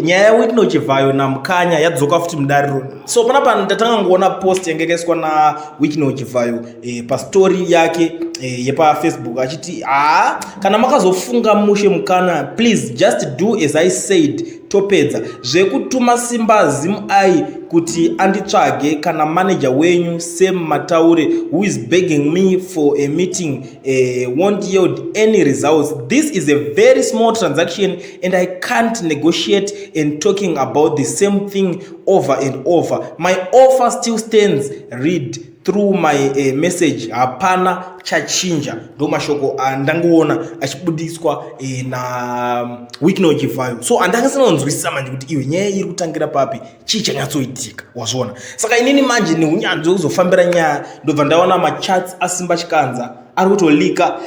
nyaya yewiki nochivhayo namukanya yadzoka futi mudariro. So panapa ndatanga kuona post yangakaiswa nawiki nochivhayo pastori yake yepafacebook achiti kana makazofunga mushe mukana, please just do as I said, topedza zvekutuma simba zimuai kuti anditsvage kana manager wenyu Sam Mataure who is begging me for a meeting won't yield any results. This is a very small transaction and I can't negotiate and talking about the same thing over and over. My offer still stands. Read through my message. Hapana chachinja. Ndo mashoko andanguona achibudiswa na wiki nochivhayo. So andangasina nzwisisa manje kuti iwe nyaya iri kutangira papi chii chanyatsoitika wazona. Saka inini manje ni unyanzvi kuzofambira nyaya ndobva ndaona machats asimba chikanza ari kutolika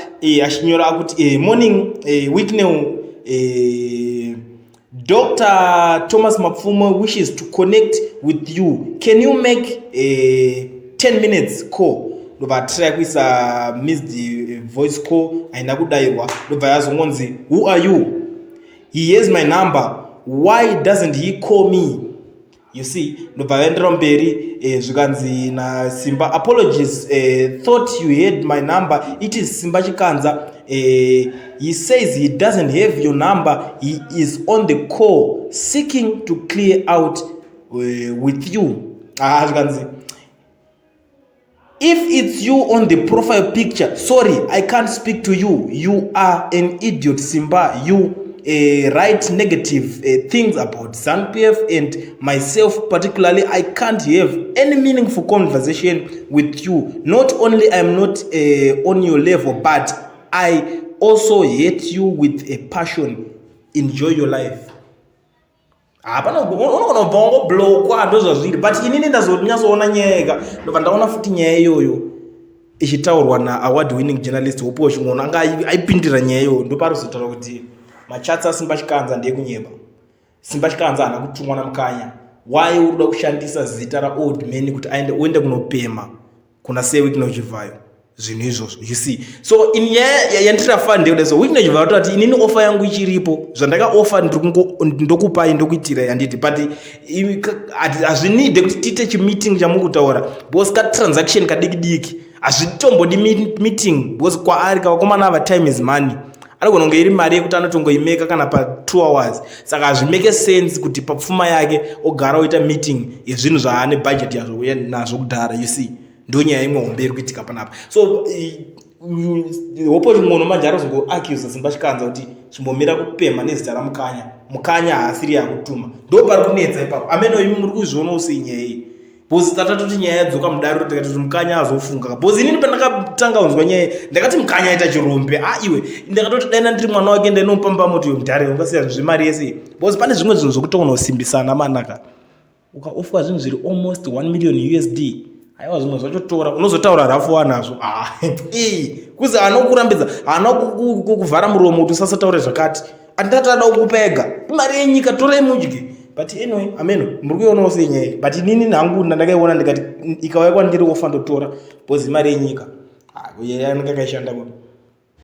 achinyora akuti morning weekneu Dr. Thomas Mapfumo wishes to connect with you. Can you make a 10 minutes call? Ndobva try kuisa missed voice call aina kudairwa ndobva yazongonzi who are you? He has my number. Why doesn't he call me? You see, ndobva vaendera mberi zvikanzi na Simba apologies, thought you had my number. It is Simba Chikanza. He says he doesn't have your number. He is on the call seeking to clear out with you. If it's you on the profile picture, sorry, I can't speak to you. You are an idiot, Simba. You write negative things about ZANU-PF and myself particularly. I can't have any meaningful conversation with you. Not only I'm not on your level, but I also hate you with a passion. Enjoy your life. Hapana unoona bongo blow kwa ndozo zviri, but inini ndazonyasoona nyaya ndobva ndaona futi nyaya iyoyo ichitaurwa na award winning journalist wopo chingona anga aipindira nyaya iyoyo. Ndoparozotaura kuti machatsa Simba Chikanza ndiye kunyeba. Simba Chikanza ana kutumwa namukanya. Why uruda kushandisa zita ra old man kuti aende uende kunopema kuna sei wiki nochivhayo zvinhu izvozvo, you see. So in yandirafa ndeudaso wiki nochivhayo toti inini offer yangu ichiripo zvandaka offer ndokupai ndokuitira yanditi, but hazvinide kuti tiite chimeeting chamukutaura because ka transaction kadiki hazvitombodi meeting because kwaari kavakomana ava time is money. Anogona kunge iri mari yekuti anotongoimeka kana pa 2 hours. Saka hazvimeke sense kuti papfuma yake ogara oita meeting yezvinhu zvaane budget yazvo nazvo kudhara, you see. Ndo nyaya imwe hombe iri kuitika panapa. So hopo chimwono manje arozongoaccuse Simba Chikanza kuti chimbomira kupema nezita ramukanya. Mukanya haasiri yakutuma. Ndo pari kunetsa ipapo. Ameno imi muri kuzviona usei nyaya iyi. Bozi tatatoti nyaya yadzoka mudariro tikati kuti mukanya azofunga. Bozi inini pandakatanga kunzwa nyaya ndakati mukanya aita chirombe. Iwe ndakatoti daina ndiri mwana wake ndenopamba moto yomudhare ungasiya zvimari yese. Bozi pane zvimwe zvinhu zvokutoona usimbisana manaka. Ukaofwa zvinhu zviri almost 1 million USD. Aiwa zvimwe zvachotora unozotaura rafu wanazvo. Kuzi anokurambidza anokuvhara muromo kuti usasataure zvakati. Andatada kukupega. Imari yenyika torai mudye. But anyway, ameno, muri kuiona sei nyaya. But inini nangu ndakaiona ndikati ikauya kwandiri ofa ndotora. Bozi mari yenyika. Yanga kaishanda kuti